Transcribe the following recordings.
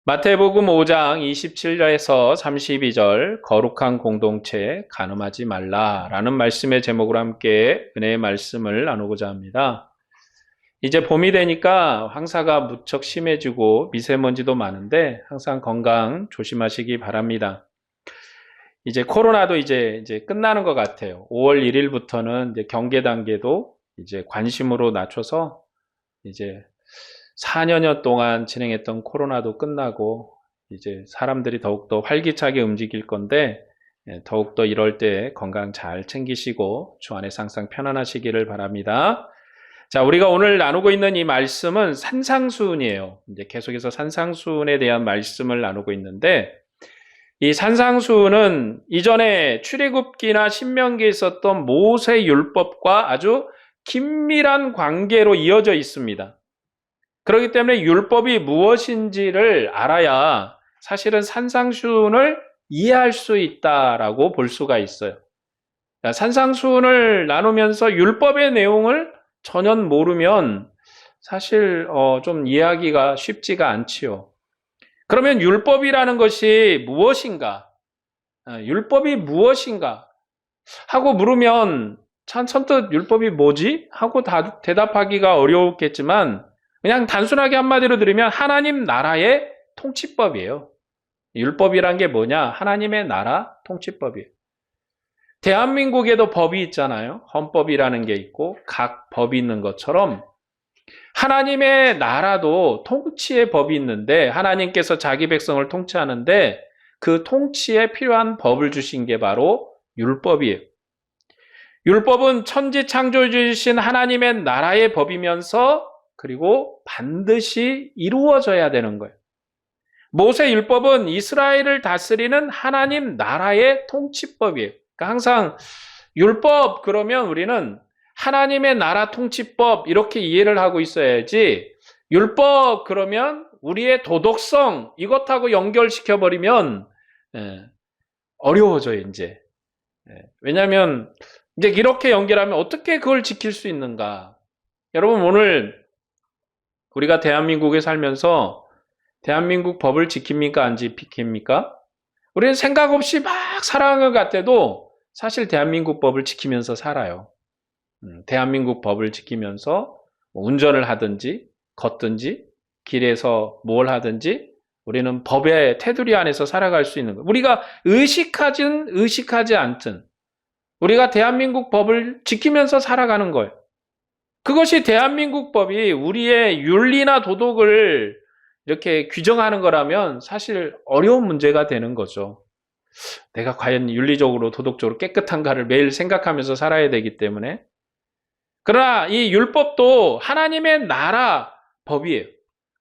마태복음 5장 27절에서 32절 거룩한 공동체 간음하지 말라라는 말씀의 제목으로 함께 은혜의 말씀을 나누고자 합니다. 이제 봄이 되니까 황사가 무척 심해지고 미세먼지도 많은데 항상 건강 조심하시기 바랍니다. 이제 코로나도 이제 끝나는 것 같아요. 5월 1일부터는 이제 경계 단계도 이제 관심으로 낮춰서 이제 4년여 동안 진행했던 코로나도 끝나고 이제 사람들이 더욱더 활기차게 움직일 건데 더욱더 이럴 때 건강 잘 챙기시고 주 안에서 항상 편안하시기를 바랍니다. 자, 우리가 오늘 나누고 있는 이 말씀은 산상수훈이에요. 이제 계속해서 산상수훈에 대한 말씀을 나누고 있는데 이 산상수훈은 이전에 출애굽기나 신명기에 있었던 모세 율법과 아주 긴밀한 관계로 이어져 있습니다. 그렇기 때문에 율법이 무엇인지를 알아야 사실은 산상수훈을 이해할 수 있다라고 볼 수가 있어요. 산상수훈을 나누면서 율법의 내용을 전혀 모르면 사실 좀 이해하기가 쉽지가 않지요. 그러면 율법이라는 것이 무엇인가? 율법이 무엇인가? 하고 물으면 참 선뜻 율법이 뭐지? 하고 대답하기가 어려웠겠지만 그냥 단순하게 한마디로 들으면 하나님 나라의 통치법이에요. 율법이란 게 뭐냐? 하나님의 나라 통치법이에요. 대한민국에도 법이 있잖아요. 헌법이라는 게 있고 각 법이 있는 것처럼 하나님의 나라도 통치의 법이 있는데 하나님께서 자기 백성을 통치하는데 그 통치에 필요한 법을 주신 게 바로 율법이에요. 율법은 천지 창조주이신 하나님의 나라의 법이면서 그리고 반드시 이루어져야 되는 거예요. 모세 율법은 이스라엘을 다스리는 하나님 나라의 통치법이에요. 그러니까 항상 율법 그러면 우리는 하나님의 나라 통치법 이렇게 이해를 하고 있어야지 율법 그러면 우리의 도덕성 이것하고 연결시켜버리면 어려워져요 이제. 왜냐하면 이제 이렇게 연결하면 어떻게 그걸 지킬 수 있는가. 여러분 오늘 우리가 대한민국에 살면서 대한민국 법을 지킵니까? 안 지킵니까? 우리는 생각 없이 막 살아가는 것 같아도 사실 대한민국 법을 지키면서 살아요. 대한민국 법을 지키면서 운전을 하든지 걷든지 길에서 뭘 하든지 우리는 법의 테두리 안에서 살아갈 수 있는 거예요. 우리가 의식하든 의식하지 않든 우리가 대한민국 법을 지키면서 살아가는 거예요. 그것이 대한민국 법이 우리의 윤리나 도덕을 이렇게 규정하는 거라면 사실 어려운 문제가 되는 거죠. 내가 과연 윤리적으로 도덕적으로 깨끗한가를 매일 생각하면서 살아야 되기 때문에. 그러나 이 율법도 하나님의 나라 법이에요.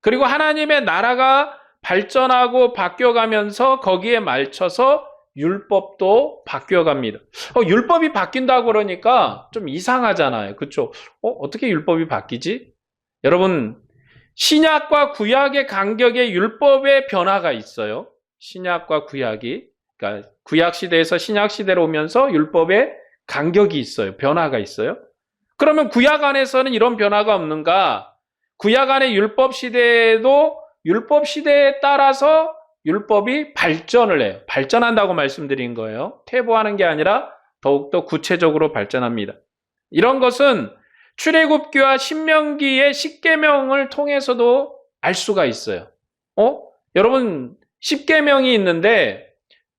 그리고 하나님의 나라가 발전하고 바뀌어가면서 거기에 맞춰서 율법도 바뀌어갑니다. 율법이 바뀐다고 그러니까 좀 이상하잖아요. 그렇죠? 어떻게 율법이 바뀌지? 여러분 신약과 구약의 간격에 율법의 변화가 있어요. 신약과 구약이 그러니까 구약 시대에서 신약 시대로 오면서 율법의 간격이 있어요. 변화가 있어요. 그러면 구약 안에서는 이런 변화가 없는가? 구약 안의 율법 시대에도 율법 시대에 따라서 율법이 발전을 해요. 발전한다고 말씀드린 거예요. 퇴보하는 게 아니라 더욱더 구체적으로 발전합니다. 이런 것은 출애굽기와 신명기의 십계명을 통해서도 알 수가 있어요. 여러분 십계명이 있는데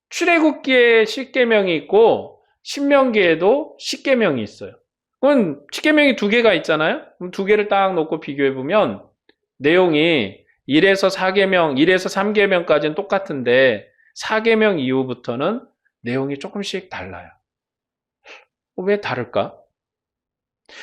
출애굽기에 십계명이 있고 신명기에도 십계명이 있어요. 그럼 십계명이 두 개가 있잖아요. 그럼 두 개를 딱 놓고 비교해 보면 내용이 1에서 4계명, 1에서 3계명까지는 똑같은데 4계명 이후부터는 내용이 조금씩 달라요. 왜 다를까?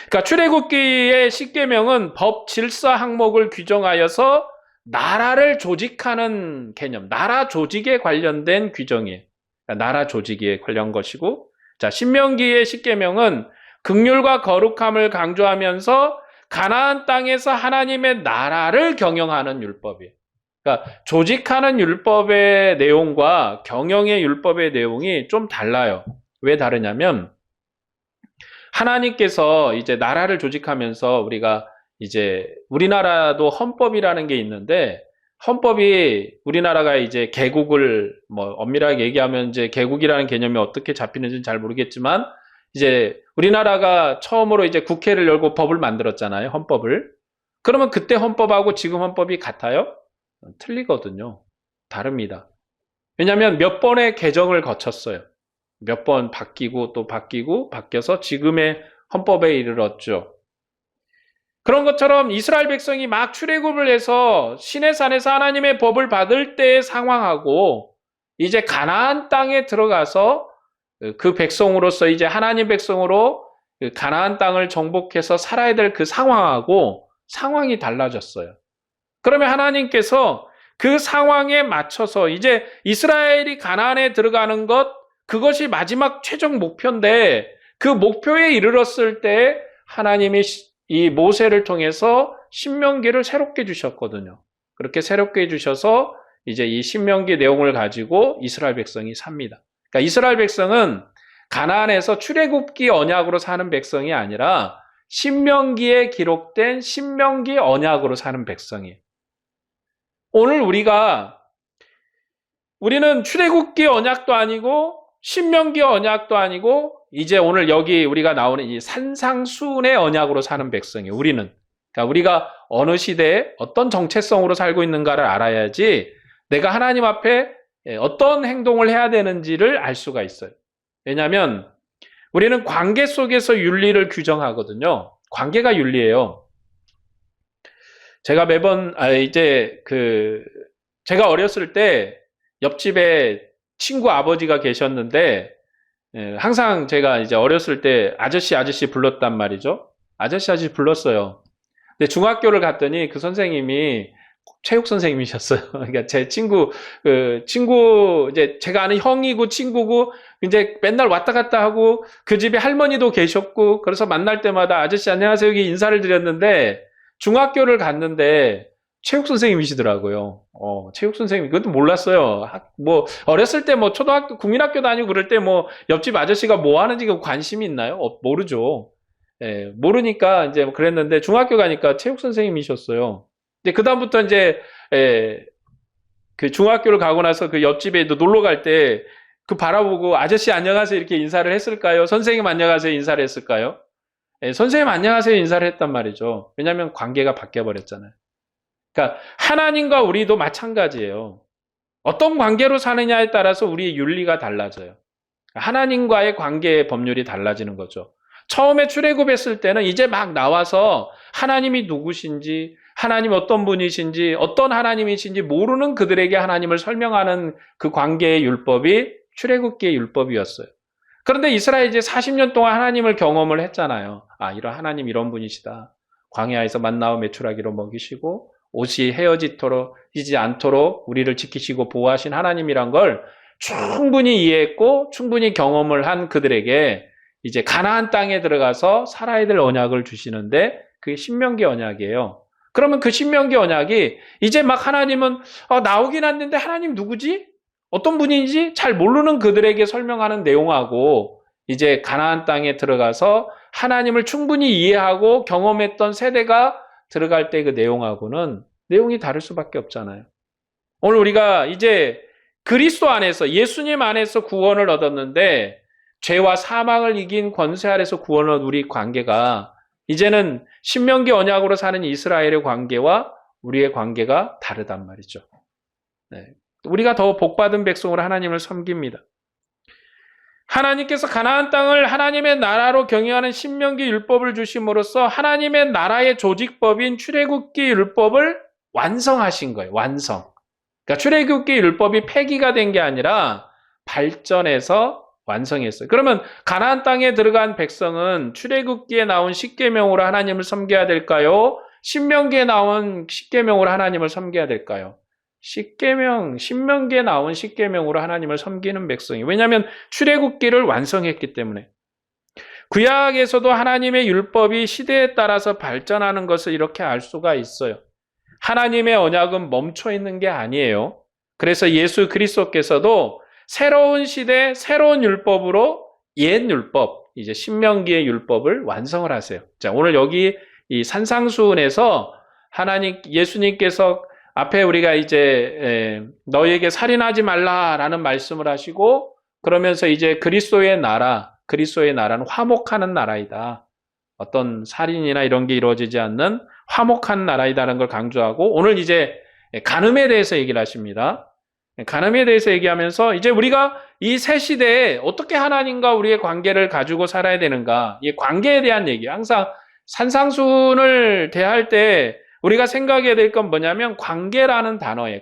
그러니까 출애굽기의 십계명은 법 질서 항목을 규정하여서 나라를 조직하는 개념, 나라 조직에 관련된 규정이에요. 그러니까 나라 조직에 관련 것이고, 자 신명기의 십계명은 긍휼과 거룩함을 강조하면서 가나안 땅에서 하나님의 나라를 경영하는 율법이에요. 그러니까 조직하는 율법의 내용과 경영의 율법의 내용이 좀 달라요. 왜 다르냐면 하나님께서 이제 나라를 조직하면서 우리가 이제 우리나라도 헌법이라는 게 있는데 헌법이 우리나라가 이제 개국을 뭐 엄밀하게 얘기하면 이제 개국이라는 개념이 어떻게 잡히는지는 잘 모르겠지만 이제 우리나라가 처음으로 이제 국회를 열고 법을 만들었잖아요. 헌법을. 그러면 그때 헌법하고 지금 헌법이 같아요? 틀리거든요. 다릅니다. 왜냐하면 몇 번의 개정을 거쳤어요. 몇 번 바뀌고 또 바뀌고 바뀌어서 지금의 헌법에 이르렀죠. 그런 것처럼 이스라엘 백성이 막 출애굽을 해서 시내산에서 하나님의 법을 받을 때의 상황하고 이제 가나안 땅에 들어가서 그 백성으로서 이제 하나님 백성으로 가나안 땅을 정복해서 살아야 될 그 상황하고 상황이 달라졌어요. 그러면 하나님께서 그 상황에 맞춰서 이제 이스라엘이 가나안에 들어가는 것, 그것이 마지막 최종 목표인데 그 목표에 이르렀을 때 하나님이 이 모세를 통해서 신명기를 새롭게 주셨거든요. 그렇게 새롭게 해주셔서 이제 이 신명기 내용을 가지고 이스라엘 백성이 삽니다. 그러니까 이스라엘 백성은 가나안에서 출애굽기 언약으로 사는 백성이 아니라 신명기에 기록된 신명기 언약으로 사는 백성이에요. 오늘 우리는 출애굽기 언약도 아니고 신명기 언약도 아니고 이제 오늘 여기 우리가 나오는 이 산상수훈의 언약으로 사는 백성이에요. 우리는. 그러니까 우리가 어느 시대에 어떤 정체성으로 살고 있는가를 알아야지 내가 하나님 앞에 어떤 행동을 해야 되는지를 알 수가 있어요. 왜냐하면 우리는 관계 속에서 윤리를 규정하거든요. 관계가 윤리예요. 제가 매번 제가 어렸을 때 옆집에 친구 아버지가 계셨는데 항상 제가 이제 어렸을 때 아저씨 불렀단 말이죠. 아저씨 불렀어요. 근데 중학교를 갔더니 그 선생님이 체육 선생님이셨어요. 그러니까 제 친구 이제 제가 아는 형이고 친구고 이제 맨날 왔다 갔다 하고 그 집에 할머니도 계셨고 그래서 만날 때마다 아저씨 안녕하세요 여기 인사를 드렸는데 중학교를 갔는데 체육 선생님이시더라고요. 체육 선생님, 그것도 몰랐어요. 뭐, 어렸을 때 뭐, 초등학교, 국민학교 다니고 그럴 때 뭐, 옆집 아저씨가 뭐 하는지 관심이 있나요? 모르죠. 예, 모르니까 이제 그랬는데, 중학교 가니까 체육 선생님이셨어요. 이제 그다음부터 이제, 그 중학교를 가고 나서 그 옆집에 놀러 갈 때, 그 바라보고 아저씨 안녕하세요 이렇게 인사를 했을까요? 선생님 안녕하세요 인사를 했을까요? 예, 선생님 안녕하세요 인사를 했단 말이죠. 왜냐하면 관계가 바뀌어버렸잖아요. 그러니까 하나님과 우리도 마찬가지예요. 어떤 관계로 사느냐에 따라서 우리의 윤리가 달라져요. 하나님과의 관계의 법률이 달라지는 거죠. 처음에 출애굽했을 때는 이제 막 나와서 하나님이 누구신지, 하나님 어떤 분이신지, 어떤 하나님이신지 모르는 그들에게 하나님을 설명하는 그 관계의 율법이 출애굽기의 율법이었어요. 그런데 이스라엘이 이제 40년 동안 하나님을 경험을 했잖아요. 이런 하나님 이런 분이시다. 광야에서 만나와 메추라기로 먹이시고 옷이 헤어지지 않도록 우리를 지키시고 보호하신 하나님이란 걸 충분히 이해했고 충분히 경험을 한 그들에게 이제 가나안 땅에 들어가서 살아야 될 언약을 주시는데 그게 신명기 언약이에요. 그러면 그 신명기 언약이 이제 막 하나님은 나오긴 했는데 하나님 누구지? 어떤 분인지 잘 모르는 그들에게 설명하는 내용하고 이제 가나안 땅에 들어가서 하나님을 충분히 이해하고 경험했던 세대가 들어갈 때 그 내용하고는 내용이 다를 수밖에 없잖아요. 오늘 우리가 이제 그리스도 안에서 예수님 안에서 구원을 얻었는데 죄와 사망을 이긴 권세 아래서 구원을 얻은 우리 관계가 이제는 신명기 언약으로 사는 이스라엘의 관계와 우리의 관계가 다르단 말이죠. 네. 우리가 더 복받은 백성으로 하나님을 섬깁니다. 하나님께서 가나안 땅을 하나님의 나라로 경영하는 신명기 율법을 주심으로써 하나님의 나라의 조직법인 출애굽기 율법을 완성하신 거예요. 완성. 그러니까 출애굽기 율법이 폐기가 된 게 아니라 발전해서 완성했어요. 그러면 가나안 땅에 들어간 백성은 출애굽기에 나온 십계명으로 하나님을 섬겨야 될까요? 신명기에 나온 십계명으로 하나님을 섬겨야 될까요? 신명기에 나온 십계명으로 하나님을 섬기는 백성이. 왜냐하면 출애굽기를 완성했기 때문에. 구약에서도 하나님의 율법이 시대에 따라서 발전하는 것을 이렇게 알 수가 있어요. 하나님의 언약은 멈춰 있는 게 아니에요. 그래서 예수 그리스도께서도 새로운 시대, 새로운 율법으로 옛 율법, 이제 신명기의 율법을 완성을 하세요. 자, 오늘 여기 이 산상수훈에서 예수님께서 앞에 우리가 이제 너희에게 살인하지 말라라는 말씀을 하시고 그러면서 이제 그리스도의 나라는 화목하는 나라이다. 어떤 살인이나 이런 게 이루어지지 않는 화목한 나라이다라는 걸 강조하고 오늘 이제 간음에 대해서 얘기를 하십니다. 간음에 대해서 얘기하면서 이제 우리가 이 새 시대에 어떻게 하나님과 우리의 관계를 가지고 살아야 되는가, 이 관계에 대한 얘기. 항상 산상수훈을 대할 때 우리가 생각해야 될 건 뭐냐면 관계라는 단어예요.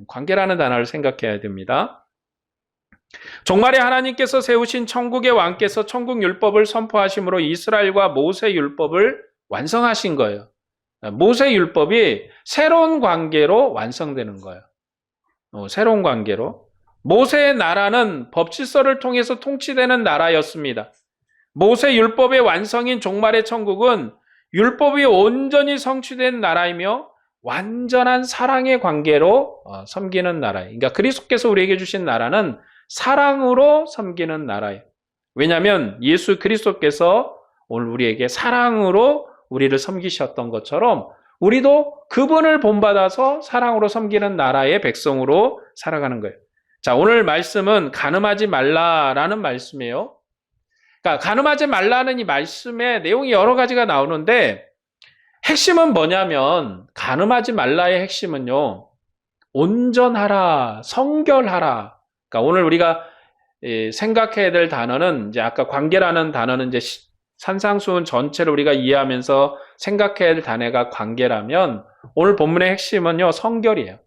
관계라는 단어를 생각해야 됩니다. 종말에 하나님께서 세우신 천국의 왕께서 천국 율법을 선포하심으로 이스라엘과 모세 율법을 완성하신 거예요. 모세 율법이 새로운 관계로 완성되는 거예요. 새로운 관계로. 모세의 나라는 법질서를 통해서 통치되는 나라였습니다. 모세 율법의 완성인 종말의 천국은 율법이 온전히 성취된 나라이며 완전한 사랑의 관계로 섬기는 나라예요. 그러니까 그리스도께서 우리에게 주신 나라는 사랑으로 섬기는 나라예요. 왜냐하면 예수 그리스도께서 오늘 우리에게 사랑으로 우리를 섬기셨던 것처럼 우리도 그분을 본받아서 사랑으로 섬기는 나라의 백성으로 살아가는 거예요. 자, 오늘 말씀은 간음하지 말라라는 말씀이에요. 그러니까 간음하지 말라는 이 말씀의 내용이 여러 가지가 나오는데 핵심은 뭐냐면 간음하지 말라의 핵심은요. 온전하라, 성결하라. 그러니까 오늘 우리가 생각해야 될 단어는 이제 아까 관계라는 단어는 이제 산상수훈 전체를 우리가 이해하면서 생각해야 될 단어가 관계라면 오늘 본문의 핵심은요. 성결이에요.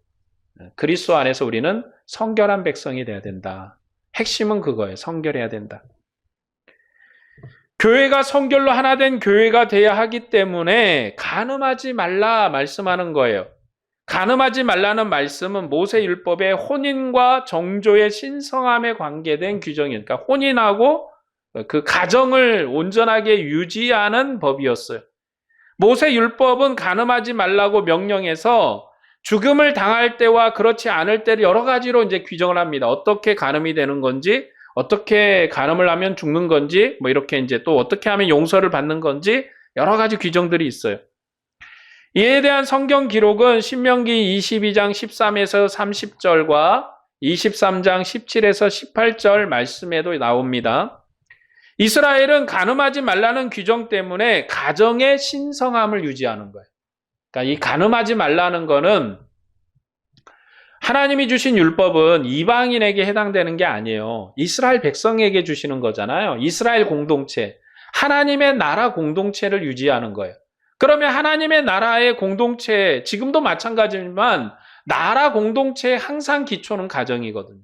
그리스도 안에서 우리는 성결한 백성이 돼야 된다. 핵심은 그거예요. 성결해야 된다. 교회가 성결로 하나 된 교회가 돼야 하기 때문에 간음하지 말라 말씀하는 거예요. 간음하지 말라는 말씀은 모세율법의 혼인과 정조의 신성함에 관계된 규정이니까 그러니까 혼인하고 그 가정을 온전하게 유지하는 법이었어요. 모세율법은 간음하지 말라고 명령해서 죽음을 당할 때와 그렇지 않을 때를 여러 가지로 이제 규정을 합니다. 어떻게 간음이 되는 건지, 어떻게 간음을 하면 죽는 건지, 뭐 이렇게 이제 또 어떻게 하면 용서를 받는 건지 여러 가지 규정들이 있어요. 이에 대한 성경 기록은 신명기 22장 13에서 30절과 23장 17에서 18절 말씀에도 나옵니다. 이스라엘은 간음하지 말라는 규정 때문에 가정의 신성함을 유지하는 거예요. 그러니까 이 간음하지 말라는 거는 하나님이 주신 율법은 이방인에게 해당되는 게 아니에요. 이스라엘 백성에게 주시는 거잖아요. 이스라엘 공동체, 하나님의 나라 공동체를 유지하는 거예요. 그러면 하나님의 나라의 공동체, 지금도 마찬가지지만 나라 공동체의 항상 기초는 가정이거든요.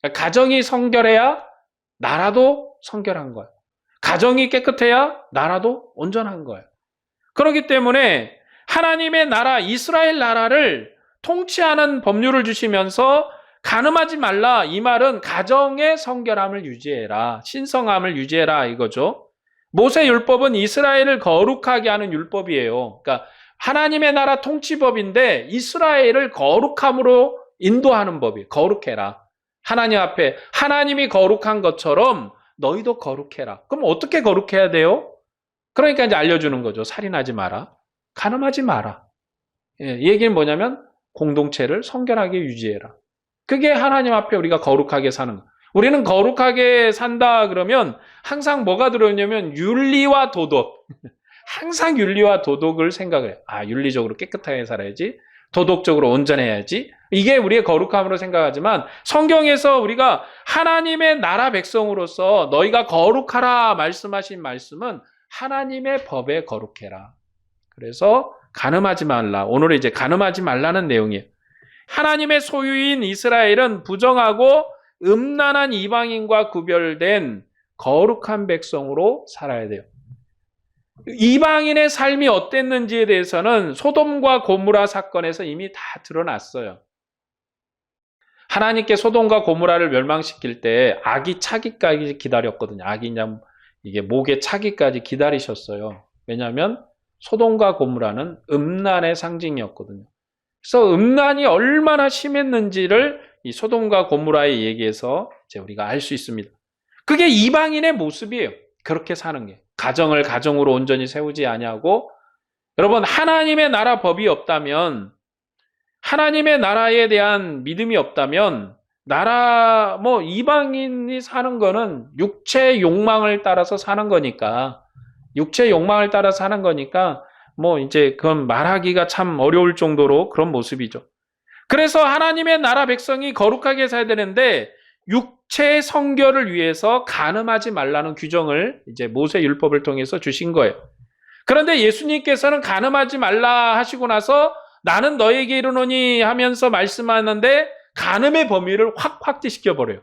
그러니까 가정이 성결해야 나라도 성결한 거예요. 가정이 깨끗해야 나라도 온전한 거예요. 그렇기 때문에 하나님의 나라, 이스라엘 나라를 통치하는 법률을 주시면서 간음하지 말라. 이 말은 가정의 성결함을 유지해라. 신성함을 유지해라 이거죠. 모세 율법은 이스라엘을 거룩하게 하는 율법이에요. 그러니까 하나님의 나라 통치법인데 이스라엘을 거룩함으로 인도하는 법이에요. 거룩해라. 하나님 앞에 하나님이 거룩한 것처럼 너희도 거룩해라. 그럼 어떻게 거룩해야 돼요? 그러니까 이제 알려주는 거죠. 살인하지 마라. 간음하지 마라. 이 얘기는 뭐냐면 공동체를 성결하게 유지해라. 그게 하나님 앞에 우리가 거룩하게 사는 거. 우리는 거룩하게 산다 그러면 항상 뭐가 들어있냐면 윤리와 도덕. 항상 윤리와 도덕을 생각을 해요. 아, 윤리적으로 깨끗하게 살아야지. 도덕적으로 온전해야지. 이게 우리의 거룩함으로 생각하지만 성경에서 우리가 하나님의 나라 백성으로서 너희가 거룩하라 말씀하신 말씀은 하나님의 법에 거룩해라. 그래서 간음하지 말라. 오늘은 이제 간음하지 말라는 내용이에요. 하나님의 소유인 이스라엘은 부정하고 음란한 이방인과 구별된 거룩한 백성으로 살아야 돼요. 이방인의 삶이 어땠는지에 대해서는 소돔과 고무라 사건에서 이미 다 드러났어요. 하나님께 소돔과 고무라를 멸망시킬 때 아기 차기까지 기다렸거든요. 아기 이게 목에 차기까지 기다리셨어요. 왜냐하면 소돔과 고무라는 음란의 상징이었거든요. 그래서 음란이 얼마나 심했는지를 이 소돔과 고무라의 얘기에서 이제 우리가 알 수 있습니다. 그게 이방인의 모습이에요. 그렇게 사는 게. 가정을 가정으로 온전히 세우지 아니하고 여러분 하나님의 나라 법이 없다면 하나님의 나라에 대한 믿음이 없다면 이방인이 사는 거는 육체의 욕망을 따라서 사는 거니까, 이제 그건 말하기가 참 어려울 정도로 그런 모습이죠. 그래서 하나님의 나라 백성이 거룩하게 살아야 되는데, 육체의 성결을 위해서 간음하지 말라는 규정을 이제 모세 율법을 통해서 주신 거예요. 그런데 예수님께서는 간음하지 말라 하시고 나서 나는 너에게 이르노니 하면서 말씀하는데 간음의 범위를 확 확대시켜버려요.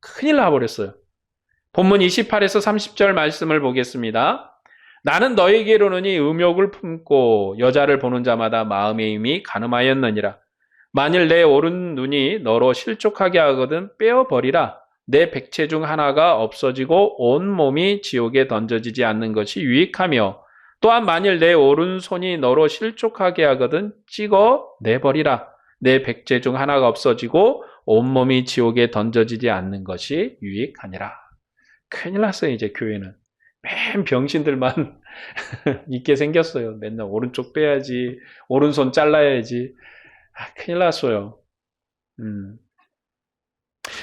큰일 나버렸어요. 본문 28에서 30절 말씀을 보겠습니다. 나는 너에게 이르노니 음욕을 품고 여자를 보는 자마다 마음의 힘이 간음하였느니라. 만일 내 오른 눈이 너로 실족하게 하거든 빼어버리라. 내 백체 중 하나가 없어지고 온 몸이 지옥에 던져지지 않는 것이 유익하며, 또한 만일 내 오른손이 너로 실족하게 하거든 찍어 내버리라. 내 백체 중 하나가 없어지고 온몸이 지옥에 던져지지 않는 것이 유익하니라. 큰일 났어요. 이제 교회는 맨 병신들만 있게 생겼어요. 맨날 오른쪽 빼야지, 오른손 잘라야지. 큰일 났어요.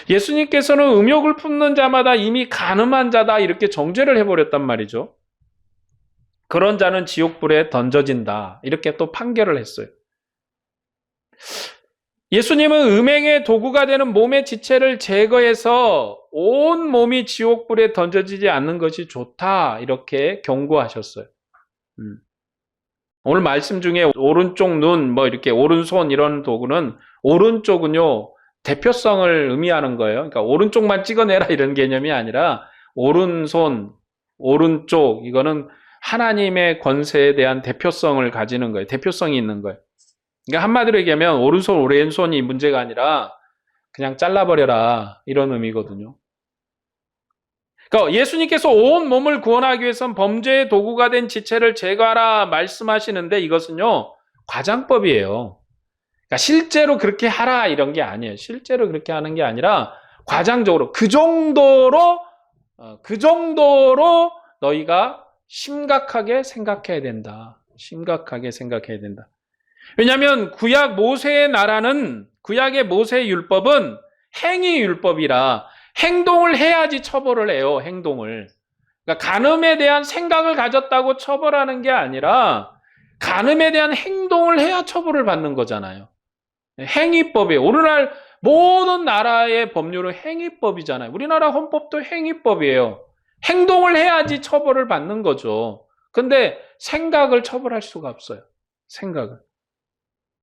예수님께서는 음욕을 품는 자마다 이미 간음한 자다 이렇게 정죄를 해버렸단 말이죠. 그런 자는 지옥불에 던져진다 이렇게 또 판결을 했어요. 예수님은 음행의 도구가 되는 몸의 지체를 제거해서 온 몸이 지옥불에 던져지지 않는 것이 좋다 이렇게 경고하셨어요. 오늘 말씀 중에 오른쪽 눈, 이렇게 오른손 이런 도구는, 오른쪽은요 대표성을 의미하는 거예요. 그러니까 오른쪽만 찍어내라 이런 개념이 아니라 오른손, 오른쪽 이거는 하나님의 권세에 대한 대표성을 가지는 거예요. 대표성이 있는 거예요. 그러니까 한마디로 얘기하면 오른손, 왼손이 문제가 아니라 그냥 잘라버려라 이런 의미거든요. 그러니까 예수님께서 온 몸을 구원하기 위해서는 범죄의 도구가 된 지체를 제거하라 말씀하시는데, 이것은요 과장법이에요. 그러니까 실제로 그렇게 하라 이런 게 아니에요. 실제로 그렇게 하는 게 아니라 과장적으로 그 정도로 너희가 심각하게 생각해야 된다. 심각하게 생각해야 된다. 왜냐하면 구약의 모세의 율법은 행위 율법이라 행동을 해야지 처벌을 해요. 행동을. 그러니까 간음에 대한 생각을 가졌다고 처벌하는 게 아니라 간음에 대한 행동을 해야 처벌을 받는 거잖아요. 행위법이에요. 오늘날 모든 나라의 법률은 행위법이잖아요. 우리나라 헌법도 행위법이에요. 행동을 해야지 처벌을 받는 거죠. 근데 생각을 처벌할 수가 없어요. 생각을.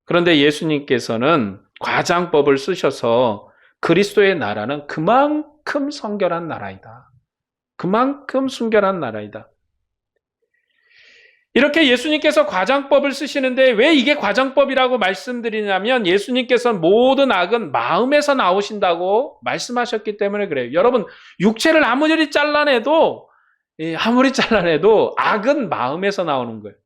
그런데 예수님께서는 과장법을 쓰셔서 그리스도의 나라는 그만큼 성결한 나라이다. 그만큼 순결한 나라이다. 이렇게 예수님께서 과장법을 쓰시는데 왜 이게 과장법이라고 말씀드리냐면, 예수님께서는 모든 악은 마음에서 나오신다고 말씀하셨기 때문에 그래요. 여러분, 육체를 아무리 잘라내도 악은 마음에서 나오는 거예요.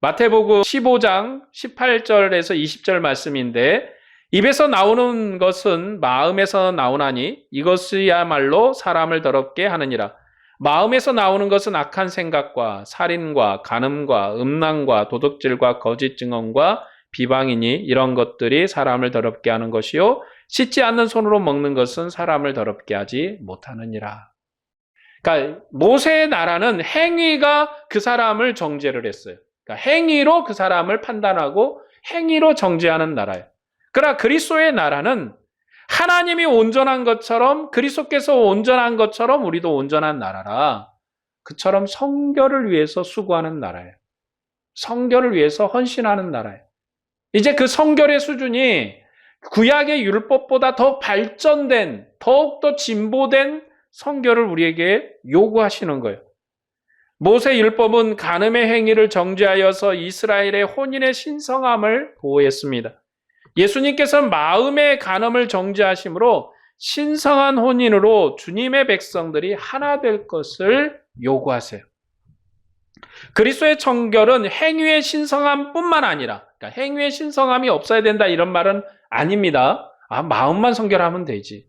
마태복음 15장 18절에서 20절 말씀인데, 입에서 나오는 것은 마음에서 나오나니 이것이야말로 사람을 더럽게 하느니라. 마음에서 나오는 것은 악한 생각과 살인과 간음과 음란과 도둑질과 거짓 증언과 비방이니 이런 것들이 사람을 더럽게 하는 것이요 씻지 않는 손으로 먹는 것은 사람을 더럽게 하지 못하느니라. 그러니까 모세의 나라는 행위가 그 사람을 정죄를 했어요. 그러니까 행위로 그 사람을 판단하고 행위로 정죄하는 나라예요. 그러나 그리스도의 나라는 하나님이 온전한 것처럼, 그리스도께서 온전한 것처럼 우리도 온전한 나라라. 그처럼 성결을 위해서 수고하는 나라예요. 성결을 위해서 헌신하는 나라예요. 이제 그 성결의 수준이 구약의 율법보다 더 발전된, 더욱더 진보된 성결을 우리에게 요구하시는 거예요. 모세 율법은 간음의 행위를 정죄하여서 이스라엘의 혼인의 신성함을 보호했습니다. 예수님께서는 마음의 간음을 정죄하심으로 신성한 혼인으로 주님의 백성들이 하나 될 것을 요구하세요. 그리스도의 정결은 행위의 신성함뿐만 아니라, 그러니까 행위의 신성함이 없어야 된다 이런 말은 아닙니다. 마음만 성결하면 되지.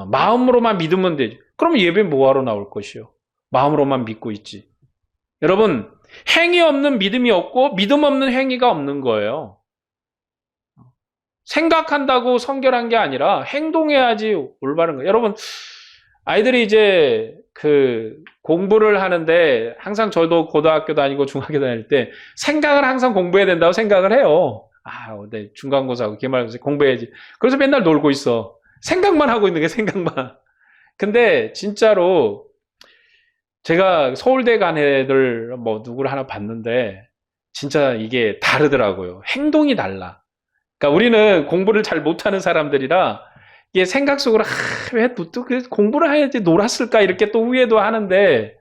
마음으로만 믿으면 되지. 그럼 예배 뭐하러 나올 것이요? 마음으로만 믿고 있지. 여러분, 행위 없는 믿음이 없고 믿음 없는 행위가 없는 거예요. 생각한다고 성결한 게 아니라 행동해야지 올바른 거예요. 여러분, 아이들이 이제 그 공부를 하는데 항상 저도 고등학교 다니고 중학교 다닐 때 생각을 항상 공부해야 된다고 생각을 해요. 네, 중간고사하고 기말고사 공부해야지. 그래서 맨날 놀고 있어. 생각만 하고 있는 게 생각만. 근데 진짜로 제가 서울대 간 애들 뭐 누구를 하나 봤는데 진짜 이게 다르더라고요. 행동이 달라. 그러니까 우리는 공부를 잘 못하는 사람들이라 이게 생각 속으로 왜 또 공부를 해야지 놀았을까 이렇게 또 후회도 하는데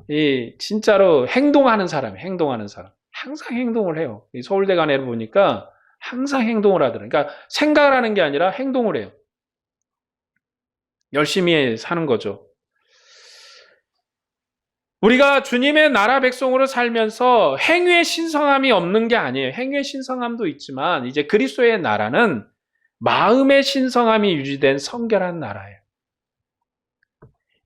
이 진짜로 행동하는 사람 항상 행동을 해요. 이 서울대 간 애를 보니까 항상 행동을 하더라고요. 그러니까 생각을 하는 게 아니라 행동을 해요. 열심히 사는 거죠. 우리가 주님의 나라 백성으로 살면서 행위의 신성함이 없는 게 아니에요. 행위의 신성함도 있지만 이제 그리스도의 나라는 마음의 신성함이 유지된 성결한 나라예요.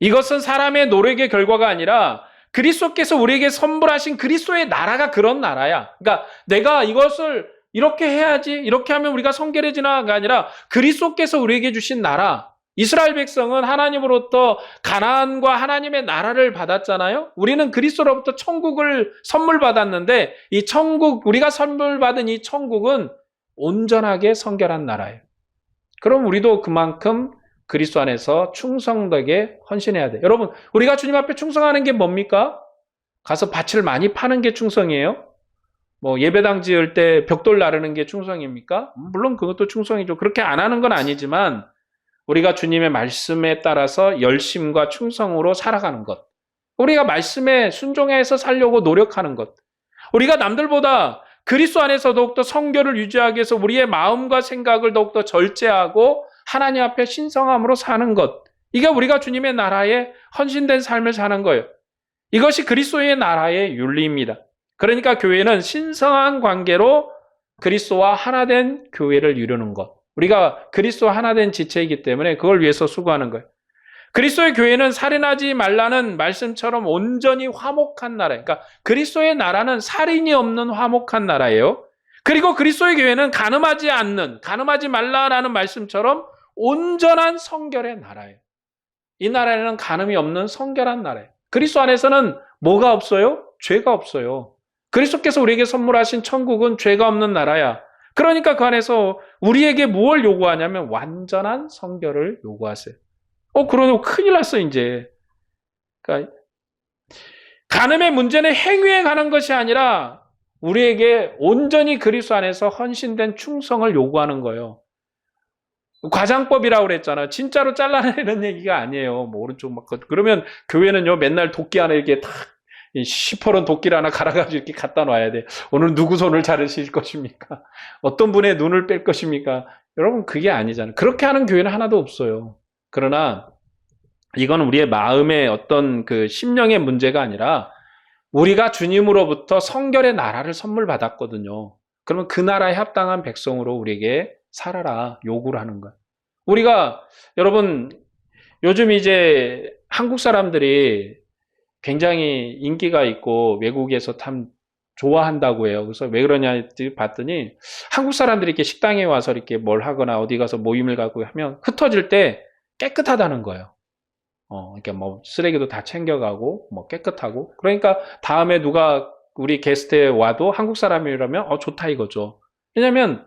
이것은 사람의 노력의 결과가 아니라 그리스도께서 우리에게 선물하신 그리스도의 나라가 그런 나라야. 그러니까 내가 이것을 이렇게 해야지, 이렇게 하면 우리가 성결해지나가 아니라 그리스도께서 우리에게 주신 나라. 이스라엘 백성은 하나님으로부터 가나안과 하나님의 나라를 받았잖아요. 우리는 그리스도로부터 천국을 선물 받았는데 이 천국, 우리가 선물 받은 이 천국은 온전하게 성결한 나라예요. 그럼 우리도 그만큼 그리스도 안에서 충성되게 헌신해야 돼요. 여러분, 우리가 주님 앞에 충성하는 게 뭡니까? 가서 밭을 많이 파는 게 충성이에요? 뭐 예배당 지을 때 벽돌 나르는 게 충성입니까? 물론 그것도 충성이죠. 그렇게 안 하는 건 아니지만 우리가 주님의 말씀에 따라서 열심과 충성으로 살아가는 것. 우리가 말씀에 순종해서 살려고 노력하는 것. 우리가 남들보다 그리스도 안에서 더욱더 성결을 유지하기 위해서 우리의 마음과 생각을 더욱더 절제하고 하나님 앞에 신성함으로 사는 것. 이게 우리가 주님의 나라에 헌신된 삶을 사는 거예요. 이것이 그리스도의 나라의 윤리입니다. 그러니까 교회는 신성한 관계로 그리스도와 하나된 교회를 이루는 것. 우리가 그리스도와 하나된 지체이기 때문에 그걸 위해서 수고하는 거예요. 그리스도의 교회는 살인하지 말라는 말씀처럼 온전히 화목한 나라예요. 그러니까 그리스도의 나라는 살인이 없는 화목한 나라예요. 그리고 그리스도의 교회는 가늠하지 말라라는 말씀처럼 온전한 성결의 나라예요. 이 나라에는 간음이 없는 성결한 나라예요. 그리스도 안에서는 뭐가 없어요? 죄가 없어요. 그리스도께서 우리에게 선물하신 천국은 죄가 없는 나라야. 그러니까 그 안에서 우리에게 무엇을 요구하냐면 완전한 성결을 요구하세요. 그러면 큰일 났어, 이제. 그러니까 간음의 문제는 행위에 관한 것이 아니라 우리에게 온전히 그리스도 안에서 헌신된 충성을 요구하는 거예요. 과장법이라고 그랬잖아. 진짜로 잘라내는 얘기가 아니에요. 뭐 오른쪽 막 그러면 교회는요 맨날 도끼 하나 이렇게 탁 시퍼런 도끼를 하나 갈아가지고 이렇게 갖다 놔야 돼. 오늘 누구 손을 자르실 것입니까? 어떤 분의 눈을 뺄 것입니까? 여러분 그게 아니잖아요. 그렇게 하는 교회는 하나도 없어요. 그러나 이건 우리의 마음의 어떤 그 심령의 문제가 아니라 우리가 주님으로부터 성결의 나라를 선물 받았거든요. 그러면 그 나라에 합당한 백성으로 우리에게 살아라 요구를 하는 거예요. 우리가 여러분 요즘 이제 한국 사람들이 굉장히 인기가 있고 외국에서 참 좋아한다고 해요. 그래서 왜 그러냐 봤더니 한국 사람들이 이렇게 식당에 와서 이렇게 뭘 하거나 어디 가서 모임을 갖고 하면 흩어질 때 깨끗하다는 거예요. 그러니까 뭐 쓰레기도 다 챙겨가고 뭐 깨끗하고 그러니까 다음에 누가 우리 게스트에 와도 한국 사람이라면 좋다 이거죠. 왜냐면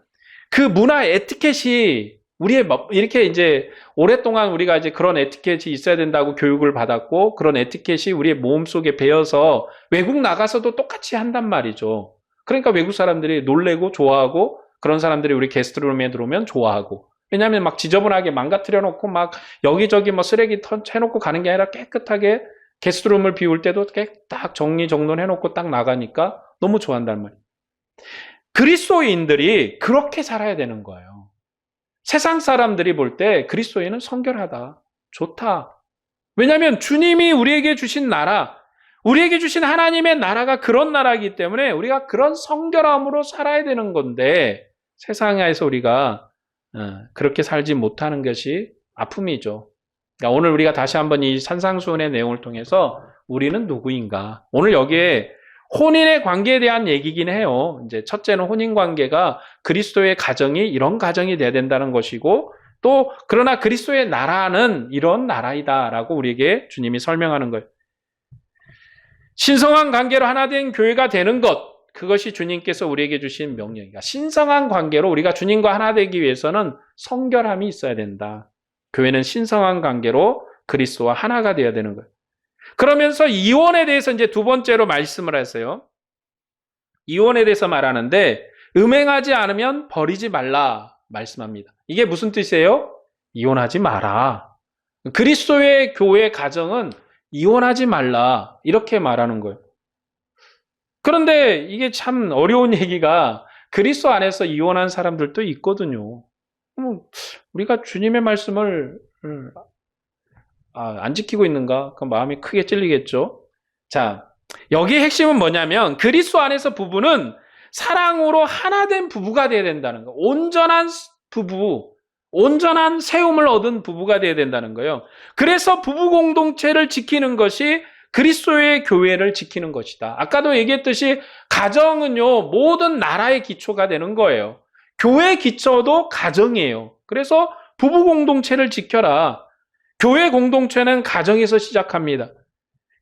그 문화 에티켓이 우리의 이렇게 이제 오랫동안 우리가 이제 그런 에티켓이 있어야 된다고 교육을 받았고 그런 에티켓이 우리의 몸속에 배어서 외국 나가서도 똑같이 한단 말이죠. 그러니까 외국 사람들이 놀래고 좋아하고 그런 사람들이 우리 게스트룸에 들어오면 좋아하고 왜냐하면 막 지저분하게 망가뜨려 놓고 막 여기저기 뭐 쓰레기 해놓고 가는 게 아니라 깨끗하게 게스트룸을 비울 때도 딱 정리정돈 해놓고 딱 나가니까 너무 좋아한단 말이에요. 그리스도인들이 그렇게 살아야 되는 거예요. 세상 사람들이 볼 때 그리스도인은 성결하다, 좋다. 왜냐하면 주님이 우리에게 주신 나라, 우리에게 주신 하나님의 나라가 그런 나라이기 때문에 우리가 그런 성결함으로 살아야 되는 건데 세상에서 우리가 그렇게 살지 못하는 것이 아픔이죠. 그러니까 오늘 우리가 다시 한번 이 산상수훈의 내용을 통해서 우리는 누구인가? 오늘 여기에 혼인의 관계에 대한 얘기긴 해요. 이제 첫째는 혼인 관계가 그리스도의 가정이 이런 가정이 돼야 된다는 것이고, 또 그러나 그리스도의 나라는 이런 나라이다라고 우리에게 주님이 설명하는 거예요. 신성한 관계로 하나 된 교회가 되는 것, 그것이 주님께서 우리에게 주신 명령이다. 신성한 관계로 우리가 주님과 하나 되기 위해서는 성결함이 있어야 된다. 교회는 신성한 관계로 그리스도와 하나가 되어야 되는 거예요. 그러면서 이혼에 대해서 이제 두 번째로 말씀을 하세요. 이혼에 대해서 말하는데 음행하지 않으면 버리지 말라 말씀합니다. 이게 무슨 뜻이에요? 이혼하지 마라. 그리스도의 교회 가정은 이혼하지 말라 이렇게 말하는 거예요. 그런데 이게 참 어려운 얘기가 그리스도 안에서 이혼한 사람들도 있거든요. 우리가 주님의 말씀을 안 지키고 있는가? 그 마음이 크게 찔리겠죠. 자, 여기의 핵심은 뭐냐면 그리스도 안에서 부부는 사랑으로 하나 된 부부가 되어야 된다는 거. 온전한 부부, 온전한 세움을 얻은 부부가 되어야 된다는 거예요. 그래서 부부 공동체를 지키는 것이 그리스도의 교회를 지키는 것이다. 아까도 얘기했듯이 가정은요, 모든 나라의 기초가 되는 거예요. 교회 기초도 가정이에요. 그래서 부부 공동체를 지켜라. 교회 공동체는 가정에서 시작합니다.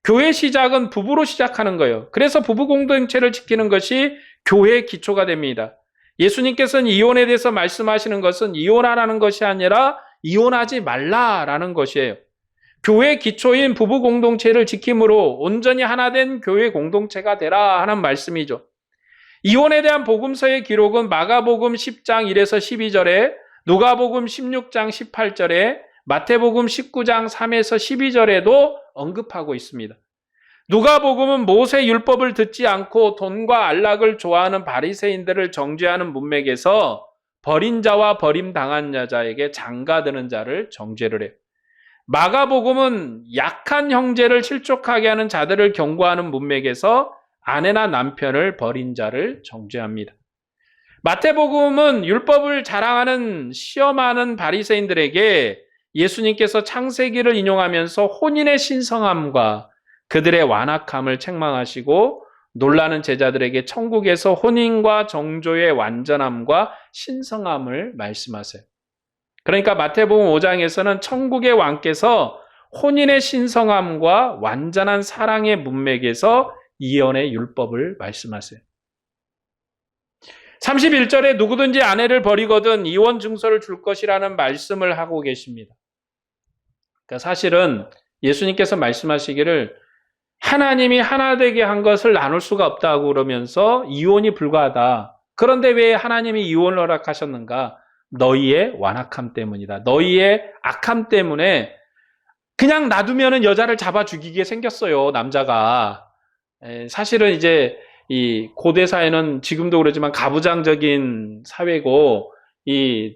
교회 시작은 부부로 시작하는 거예요. 그래서 부부 공동체를 지키는 것이 교회의 기초가 됩니다. 예수님께서는 이혼에 대해서 말씀하시는 것은 이혼하라는 것이 아니라 이혼하지 말라라는 것이에요. 교회 기초인 부부 공동체를 지킴으로 온전히 하나 된 교회 공동체가 되라 하는 말씀이죠. 이혼에 대한 복음서의 기록은 마가복음 10장 1에서 12절에, 누가복음 16장 18절에, 마태복음 19장 3에서 12절에도 언급하고 있습니다. 누가복음은 모세 율법을 듣지 않고 돈과 안락을 좋아하는 바리새인들을 정죄하는 문맥에서 버린 자와 버림당한 여자에게 장가드는 자를 정죄를 해요. 마가복음은 약한 형제를 실족하게 하는 자들을 경고하는 문맥에서 아내나 남편을 버린 자를 정죄합니다. 마태복음은 율법을 자랑하는 시험하는 바리새인들에게 예수님께서 창세기를 인용하면서 혼인의 신성함과 그들의 완악함을 책망하시고 놀라는 제자들에게 천국에서 혼인과 정조의 완전함과 신성함을 말씀하세요. 그러니까 마태복음 5장에서는 천국의 왕께서 혼인의 신성함과 완전한 사랑의 문맥에서 이혼의 율법을 말씀하세요. 31절에 누구든지 아내를 버리거든 이혼 증서를 줄 것이라는 말씀을 하고 계십니다. 그러니까 사실은 예수님께서 말씀하시기를 하나님이 하나 되게 한 것을 나눌 수가 없다고 그러면서 이혼이 불가하다. 그런데 왜 하나님이 이혼을 허락하셨는가? 너희의 완악함 때문이다. 너희의 악함 때문에 그냥 놔두면은 여자를 잡아 죽이게 생겼어요, 남자가. 사실은 이제 이 고대 사회는 지금도 그러지만 가부장적인 사회고 이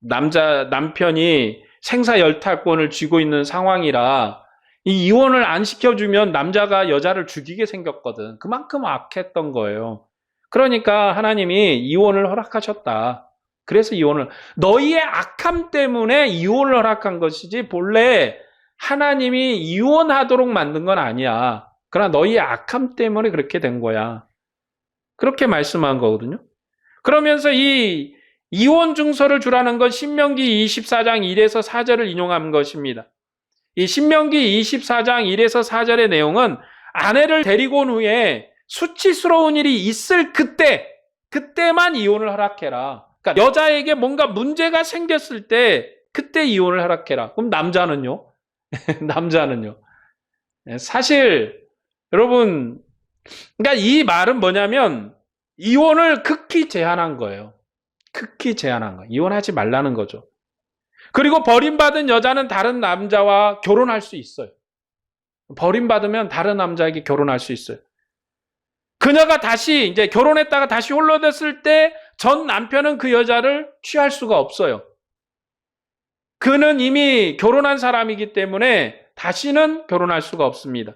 남편이 생사 열탈권을 쥐고 있는 상황이라 이 이혼을 안 시켜주면 남자가 여자를 죽이게 생겼거든. 그만큼 악했던 거예요. 그러니까 하나님이 이혼을 허락하셨다. 그래서 이혼을, 너희의 악함 때문에 이혼을 허락한 것이지 본래 하나님이 이혼하도록 만든 건 아니야. 그러나 너희의 악함 때문에 그렇게 된 거야. 그렇게 말씀한 거거든요. 그러면서 이 이혼 증서를 주라는 건 신명기 24장 1에서 4절을 인용한 것입니다. 이 신명기 24장 1에서 4절의 내용은 아내를 데리고 온 후에 수치스러운 일이 있을 그때만 이혼을 허락해라. 그러니까 여자에게 뭔가 문제가 생겼을 때 그때 이혼을 허락해라. 그럼 남자는요? 남자는요? 사실 여러분, 그러니까 이 말은 뭐냐면 이혼을 극히 제한한 거예요. 극히 제한한 거예요. 이혼하지 말라는 거죠. 그리고 버림받은 여자는 다른 남자와 결혼할 수 있어요. 버림받으면 다른 남자에게 결혼할 수 있어요. 그녀가 다시 이제 결혼했다가 다시 홀로 됐을 때 전 남편은 그 여자를 취할 수가 없어요. 그는 이미 결혼한 사람이기 때문에 다시는 결혼할 수가 없습니다.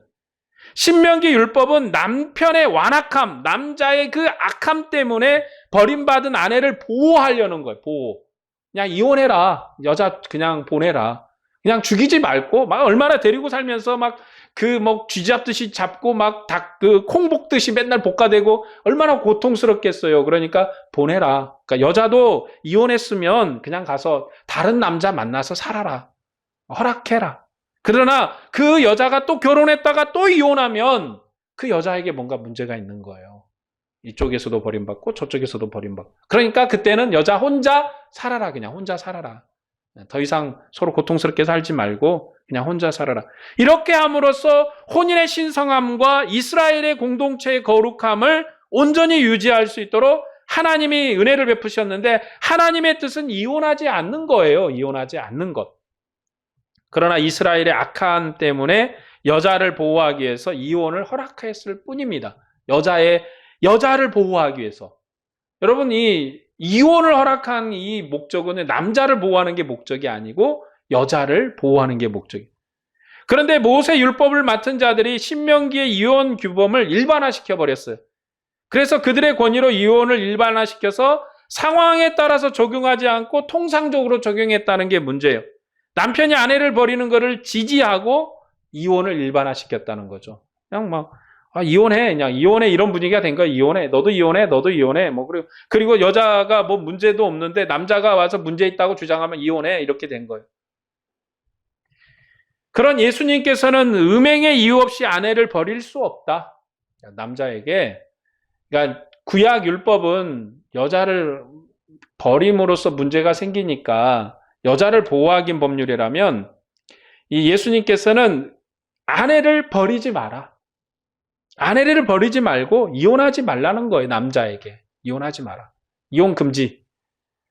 신명기 율법은 남편의 완악함, 남자의 그 악함 때문에 버림받은 아내를 보호하려는 거예요. 보호. 그냥 이혼해라. 여자 그냥 보내라. 그냥 죽이지 말고 막 얼마나 데리고 살면서 막 그 뭐 쥐잡듯이 잡고 막 콩 볶듯이 맨날 볶아대고 얼마나 고통스럽겠어요. 그러니까 보내라. 그러니까 여자도 이혼했으면 그냥 가서 다른 남자 만나서 살아라. 허락해라. 그러나 그 여자가 또 결혼했다가 또 이혼하면 그 여자에게 뭔가 문제가 있는 거예요. 이쪽에서도 버림받고 저쪽에서도 버림받고. 그러니까 그때는 여자 혼자 살아라. 그냥 혼자 살아라. 더 이상 서로 고통스럽게 살지 말고 그냥 혼자 살아라. 이렇게 함으로써 혼인의 신성함과 이스라엘의 공동체의 거룩함을 온전히 유지할 수 있도록 하나님이 은혜를 베푸셨는데 하나님의 뜻은 이혼하지 않는 거예요. 이혼하지 않는 것. 그러나 이스라엘의 악함 때문에 여자를 보호하기 위해서 이혼을 허락했을 뿐입니다. 여자를 보호하기 위해서. 여러분, 이 이혼을 허락한 이 목적은 남자를 보호하는 게 목적이 아니고 여자를 보호하는 게 목적이에요. 그런데 모세 율법을 맡은 자들이 신명기의 이혼 규범을 일반화시켜 버렸어요. 그래서 그들의 권위로 이혼을 일반화시켜서 상황에 따라서 적용하지 않고 통상적으로 적용했다는 게 문제예요. 남편이 아내를 버리는 것을 지지하고 이혼을 일반화시켰다는 거죠. 그냥 막 이혼해, 그냥 이혼해 이런 분위기가 된 거야. 이혼해, 너도 이혼해, 너도 이혼해. 뭐 그리고 여자가 뭐 문제도 없는데 남자가 와서 문제 있다고 주장하면 이혼해 이렇게 된 거예요. 그런 예수님께서는 음행의 이유 없이 아내를 버릴 수 없다. 남자에게. 그러니까 구약 율법은 여자를 버림으로써 문제가 생기니까 여자를 보호하긴 법률이라면 이 예수님께서는 아내를 버리지 마라. 아내를 버리지 말고 이혼하지 말라는 거예요. 남자에게. 이혼하지 마라. 이혼 금지.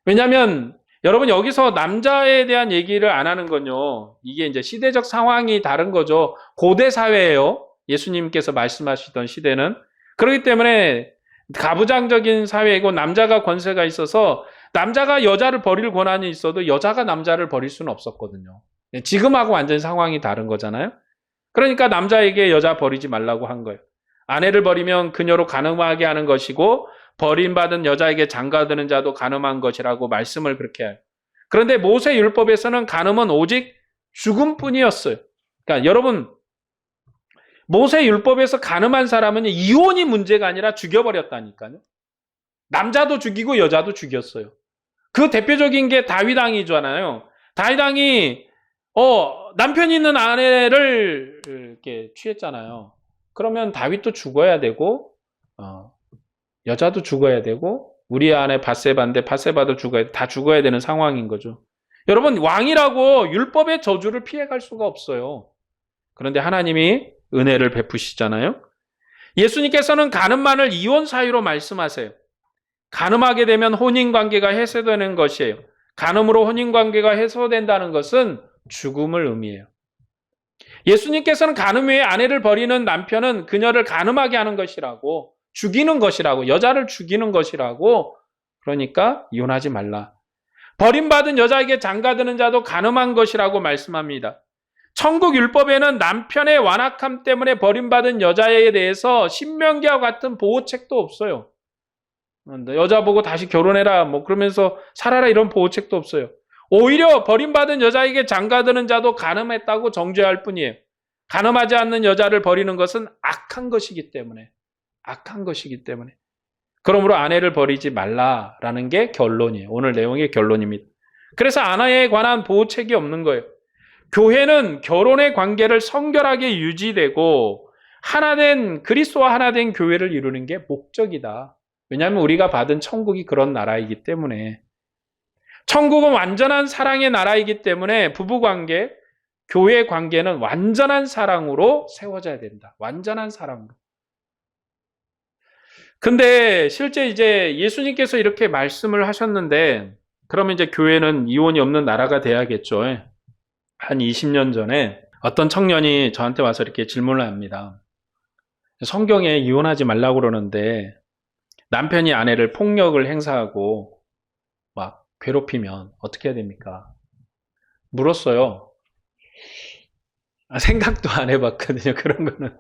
왜냐하면 여러분 여기서 남자에 대한 얘기를 안 하는 건요. 이게 이제 시대적 상황이 다른 거죠. 고대 사회예요. 예수님께서 말씀하시던 시대는. 그렇기 때문에 가부장적인 사회이고 남자가 권세가 있어서 남자가 여자를 버릴 권한이 있어도 여자가 남자를 버릴 수는 없었거든요. 지금하고 완전히 상황이 다른 거잖아요. 그러니까 남자에게 여자 버리지 말라고 한 거예요. 아내를 버리면 그녀로 간음하게 하는 것이고 버림받은 여자에게 장가드는 자도 간음한 것이라고 말씀을 그렇게 해요. 그런데 모세 율법에서는 간음은 오직 죽음뿐이었어요. 그러니까 여러분 모세 율법에서 간음한 사람은 이혼이 문제가 아니라 죽여버렸다니까요. 남자도 죽이고 여자도 죽였어요. 그 대표적인 게 다윗 왕이잖아요. 다윗 왕이 남편이 있는 아내를 이렇게 취했잖아요. 그러면 다윗도 죽어야 되고 여자도 죽어야 되고 우리 아내 밧세바인데 밧세바도 다 죽어야 되는 상황인 거죠. 여러분 왕이라고 율법의 저주를 피해갈 수가 없어요. 그런데 하나님이 은혜를 베푸시잖아요. 예수님께서는 간음만을 이혼 사유로 말씀하세요. 간음하게 되면 혼인관계가 해소되는 것이에요. 간음으로 혼인관계가 해소된다는 것은 죽음을 의미해요. 예수님께서는 간음 후에 아내를 버리는 남편은 그녀를 간음하게 하는 것이라고, 죽이는 것이라고, 여자를 죽이는 것이라고, 그러니까 이혼하지 말라. 버림받은 여자에게 장가드는 자도 간음한 것이라고 말씀합니다. 천국 율법에는 남편의 완악함 때문에 버림받은 여자에 대해서 신명기와 같은 보호책도 없어요. 여자 보고 다시 결혼해라 뭐 그러면서 살아라 이런 보호책도 없어요. 오히려 버림받은 여자에게 장가드는 자도 간음했다고 정죄할 뿐이에요. 간음하지 않는 여자를 버리는 것은 악한 것이기 때문에. 그러므로 아내를 버리지 말라라는 게 결론이에요. 오늘 내용의 결론입니다. 그래서 아내에 관한 보호책이 없는 거예요. 교회는 결혼의 관계를 성결하게 유지되고 그리스도와 하나 된 교회를 이루는 게 목적이다. 왜냐하면 우리가 받은 천국이 그런 나라이기 때문에. 천국은 완전한 사랑의 나라이기 때문에 부부관계, 교회 관계는 완전한 사랑으로 세워져야 된다. 완전한 사랑으로. 근데 실제 이제 예수님께서 이렇게 말씀을 하셨는데 그러면 이제 교회는 이혼이 없는 나라가 돼야겠죠. 한 20년 전에 어떤 청년이 저한테 와서 이렇게 질문을 합니다. 성경에 이혼하지 말라고 그러는데 남편이 아내를 폭력을 행사하고 막 괴롭히면 어떻게 해야 됩니까? 물었어요. 생각도 안 해봤거든요. 그런 거는.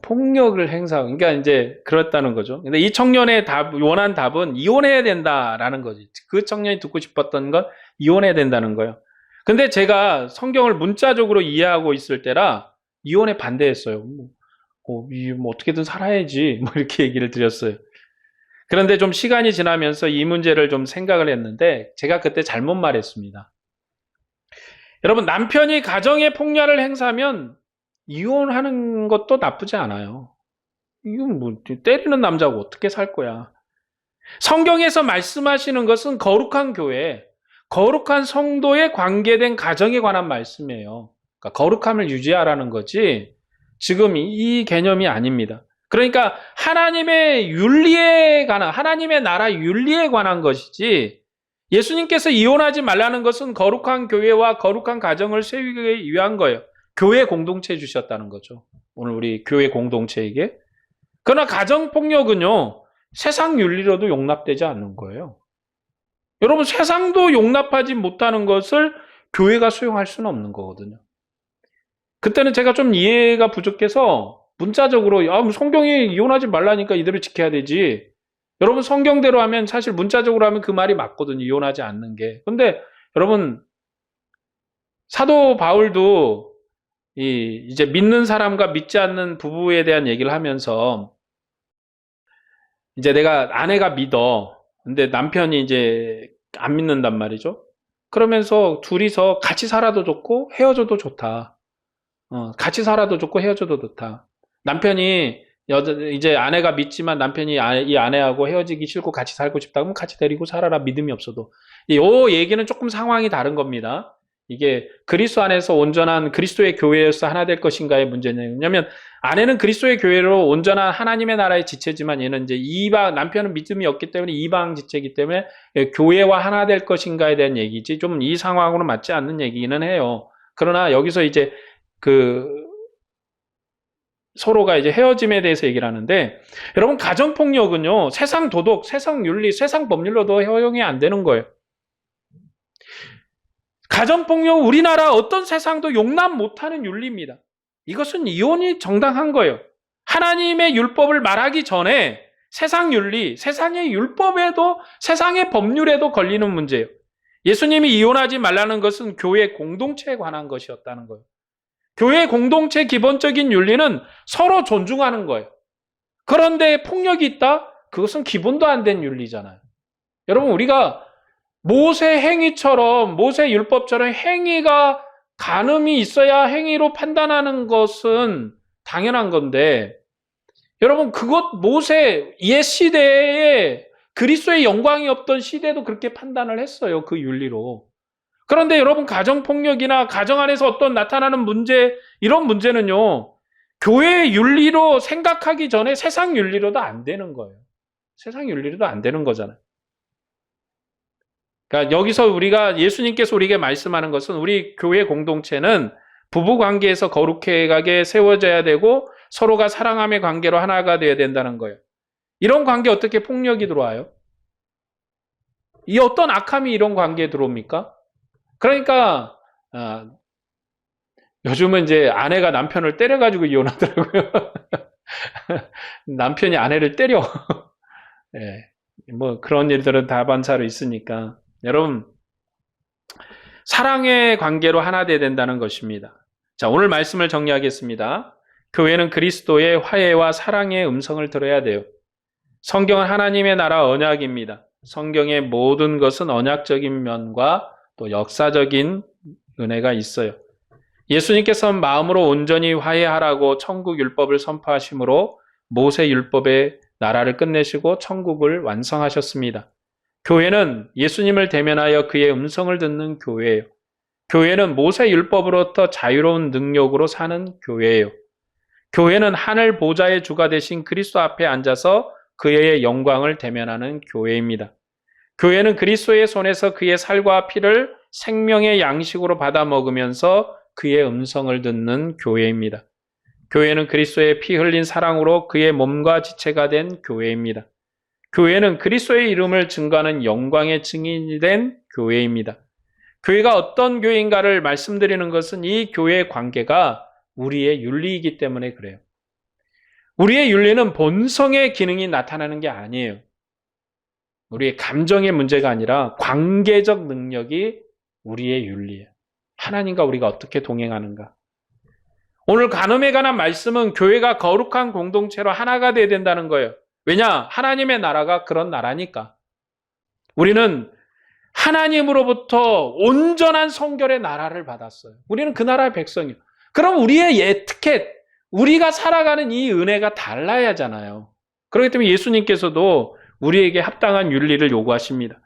폭력을 행사하고. 그러니까 이제 그렇다는 거죠. 근데 이 청년의 원한 답은 이혼해야 된다라는 거지. 그 청년이 듣고 싶었던 건 이혼해야 된다는 거예요. 근데 제가 성경을 문자적으로 이해하고 있을 때라 이혼에 반대했어요. 뭐 어떻게든 살아야지. 뭐 이렇게 얘기를 드렸어요. 그런데 좀 시간이 지나면서 이 문제를 좀 생각을 했는데 제가 그때 잘못 말했습니다. 여러분, 남편이 가정의 폭력을 행사하면 이혼하는 것도 나쁘지 않아요. 이건 뭐 때리는 남자하고 어떻게 살 거야. 성경에서 말씀하시는 것은 거룩한 교회, 거룩한 성도에 관계된 가정에 관한 말씀이에요. 그러니까 거룩함을 유지하라는 거지 지금 이 개념이 아닙니다. 그러니까 하나님의 윤리에 관한, 하나님의 나라 윤리에 관한 것이지 예수님께서 이혼하지 말라는 것은 거룩한 교회와 거룩한 가정을 세우기 위한 거예요. 교회 공동체 주셨다는 거죠. 오늘 우리 교회 공동체에게. 그러나 가정폭력은요, 세상 윤리로도 용납되지 않는 거예요. 여러분, 세상도 용납하지 못하는 것을 교회가 수용할 수는 없는 거거든요. 그때는 제가 좀 이해가 부족해서 문자적으로 성경이 이혼하지 말라니까 이대로 지켜야 되지. 여러분, 성경대로 하면 사실 문자적으로 하면 그 말이 맞거든요. 이혼하지 않는 게. 근데 여러분, 사도 바울도 이제 믿는 사람과 믿지 않는 부부에 대한 얘기를 하면서 이제 내가 아내가 믿어. 근데 남편이 이제 안 믿는단 말이죠. 그러면서 둘이서 같이 살아도 좋고 헤어져도 좋다. 같이 살아도 좋고 헤어져도 좋다. 남편이 이제 아내가 믿지만 남편이 이 아내하고 헤어지기 싫고 같이 살고 싶다 그러면 같이 데리고 살아라. 믿음이 없어도. 이 얘기는 조금 상황이 다른 겁니다. 이게 그리스도 안에서 온전한 그리스도의 교회에서 하나 될 것인가의 문제냐. 왜냐하면 아내는 그리스도의 교회로 온전한 하나님의 나라의 지체지만 얘는 이제 남편은 믿음이 없기 때문에 이방 지체이기 때문에 교회와 하나 될 것인가에 대한 얘기지 좀 이 상황으로 맞지 않는 얘기는 해요. 그러나 여기서 이제 서로가 이제 헤어짐에 대해서 얘기를 하는데 여러분, 가정폭력은요, 세상 도덕, 세상 윤리, 세상 법률로도 허용이 안 되는 거예요. 가정폭력은 우리나라 어떤 세상도 용납 못하는 윤리입니다. 이것은 이혼이 정당한 거예요. 하나님의 율법을 말하기 전에 세상 윤리, 세상의 율법에도 세상의 법률에도 걸리는 문제예요. 예수님이 이혼하지 말라는 것은 교회 공동체에 관한 것이었다는 거예요. 교회 공동체 기본적인 윤리는 서로 존중하는 거예요. 그런데 폭력이 있다? 그것은 기본도 안 된 윤리잖아요. 여러분, 우리가 모세 행위처럼, 모세 율법처럼 행위가 간음이 있어야 행위로 판단하는 것은 당연한 건데, 여러분, 모세 옛 시대에 그리스도의 영광이 없던 시대도 그렇게 판단을 했어요. 그 윤리로. 그런데 여러분, 가정폭력이나 가정 안에서 어떤 나타나는 문제, 이런 문제는요, 교회 윤리로 생각하기 전에 세상 윤리로도 안 되는 거예요. 세상 윤리로도 안 되는 거잖아요. 그러니까 여기서 예수님께서 우리에게 말씀하는 것은 우리 교회 공동체는 부부 관계에서 거룩하게 세워져야 되고 서로가 사랑함의 관계로 하나가 되어야 된다는 거예요. 이런 관계 어떻게 폭력이 들어와요? 이 어떤 악함이 이런 관계에 들어옵니까? 그러니까 요즘은 이제 아내가 남편을 때려가지고 이혼하더라고요. 남편이 아내를 때려. 네, 뭐 그런 일들은 다반사로 있으니까. 여러분, 사랑의 관계로 하나 되어야 된다는 것입니다. 자, 오늘 말씀을 정리하겠습니다. 교회는 그리스도의 화해와 사랑의 음성을 들어야 돼요. 성경은 하나님의 나라 언약입니다. 성경의 모든 것은 언약적인 면과 또 역사적인 은혜가 있어요. 예수님께서는 마음으로 온전히 화해하라고 천국 율법을 선포하심으로 모세 율법의 나라를 끝내시고 천국을 완성하셨습니다. 교회는 예수님을 대면하여 그의 음성을 듣는 교회예요. 교회는 모세 율법으로부터 자유로운 능력으로 사는 교회예요. 교회는 하늘 보좌의 주가 되신 그리스도 앞에 앉아서 그의 영광을 대면하는 교회입니다. 교회는 그리스도의 손에서 그의 살과 피를 생명의 양식으로 받아 먹으면서 그의 음성을 듣는 교회입니다. 교회는 그리스도의 피 흘린 사랑으로 그의 몸과 지체가 된 교회입니다. 교회는 그리스도의 이름을 증거하는 영광의 증인이 된 교회입니다. 교회가 어떤 교회인가를 말씀드리는 것은 이 교회의 관계가 우리의 윤리이기 때문에 그래요. 우리의 윤리는 본성의 기능이 나타나는 게 아니에요. 우리의 감정의 문제가 아니라 관계적 능력이 우리의 윤리예요. 하나님과 우리가 어떻게 동행하는가. 오늘 간음에 관한 말씀은 교회가 거룩한 공동체로 하나가 되어야 된다는 거예요. 왜냐? 하나님의 나라가 그런 나라니까. 우리는 하나님으로부터 온전한 성결의 나라를 받았어요. 우리는 그 나라의 백성이에요. 그럼 우리의 에티켓, 우리가 살아가는 이 은혜가 달라야 하잖아요. 그렇기 때문에 예수님께서도 우리에게 합당한 윤리를 요구하십니다.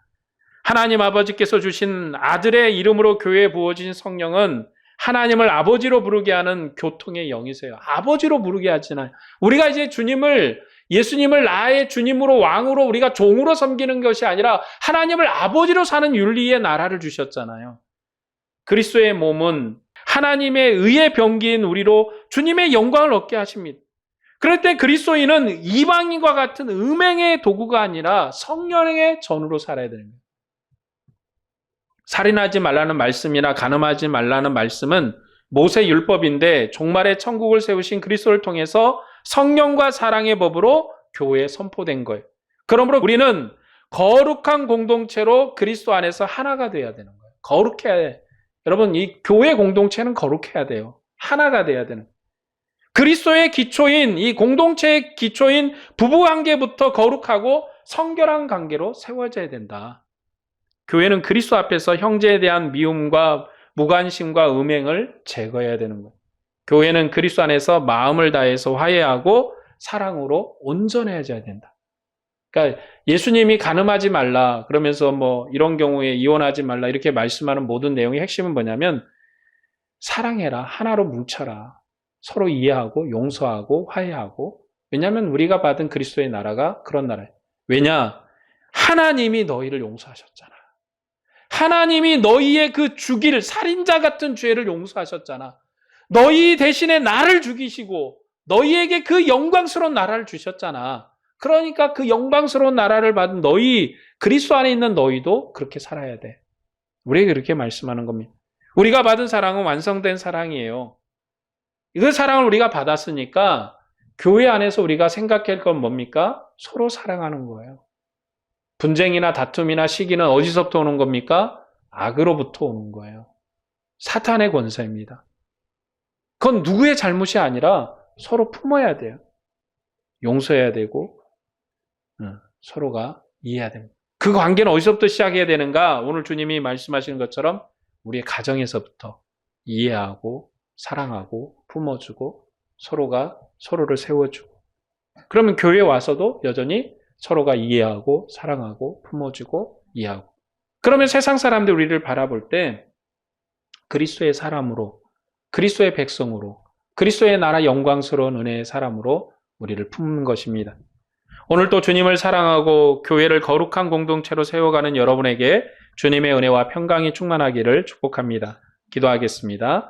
하나님 아버지께서 주신 아들의 이름으로 교회에 부어진 성령은 하나님을 아버지로 부르게 하는 교통의 영이세요. 아버지로 부르게 하지나요. 우리가 이제 예수님을 나의 주님으로 왕으로 우리가 종으로 섬기는 것이 아니라 하나님을 아버지로 사는 윤리의 나라를 주셨잖아요. 그리스도의 몸은 하나님의 의의 병기인 우리로 주님의 영광을 얻게 하십니다. 그럴 때 그리스도인은 이방인과 같은 음행의 도구가 아니라 성령의 전으로 살아야 됩니다. 살인하지 말라는 말씀이나 간음하지 말라는 말씀은 모세 율법인데 종말의 천국을 세우신 그리스도를 통해서 성령과 사랑의 법으로 교회에 선포된 거예요. 그러므로 우리는 거룩한 공동체로 그리스도 안에서 하나가 돼야 되는 거예요. 거룩해야 돼. 여러분, 이 교회 공동체는 거룩해야 돼요. 하나가 돼야 되는 거예요. 그리스도의 기초인, 이 공동체의 기초인 부부관계부터 거룩하고 성결한 관계로 세워져야 된다. 교회는 그리스도 앞에서 형제에 대한 미움과 무관심과 음행을 제거해야 되는 거예요. 교회는 그리스도 안에서 마음을 다해서 화해하고 사랑으로 온전해져야 된다. 그러니까 예수님이 간음하지 말라 그러면서 이런 경우에 이혼하지 말라 이렇게 말씀하는 모든 내용의 핵심은 뭐냐면 사랑해라, 하나로 뭉쳐라, 서로 이해하고 용서하고 화해하고. 왜냐하면 우리가 받은 그리스도의 나라가 그런 나라예요. 왜냐? 하나님이 너희를 용서하셨잖아. 하나님이 너희의 그 죽일 살인자 같은 죄를 용서하셨잖아. 너희 대신에 나를 죽이시고 너희에게 그 영광스러운 나라를 주셨잖아. 그러니까 그 영광스러운 나라를 받은 너희, 그리스도 안에 있는 너희도 그렇게 살아야 돼. 우리에게 그렇게 말씀하는 겁니다. 우리가 받은 사랑은 완성된 사랑이에요. 그 사랑을 우리가 받았으니까 교회 안에서 우리가 생각할 건 뭡니까? 서로 사랑하는 거예요. 분쟁이나 다툼이나 시기는 어디서부터 오는 겁니까? 악으로부터 오는 거예요. 사탄의 권세입니다. 그건 누구의 잘못이 아니라 서로 품어야 돼요. 용서해야 되고 서로가 이해해야 됩니다. 그 관계는 어디서부터 시작해야 되는가? 오늘 주님이 말씀하시는 것처럼 우리의 가정에서부터 이해하고 사랑하고 품어주고 서로가 서로를 세워주고, 그러면 교회에 와서도 여전히 서로가 이해하고 사랑하고 품어주고 이해하고, 그러면 세상 사람들이 우리를 바라볼 때 그리스도의 사람으로, 그리스도의 백성으로, 그리스도의 나라 영광스러운 은혜의 사람으로 우리를 품는 것입니다. 오늘 또 주님을 사랑하고 교회를 거룩한 공동체로 세워가는 여러분에게 주님의 은혜와 평강이 충만하기를 축복합니다. 기도하겠습니다.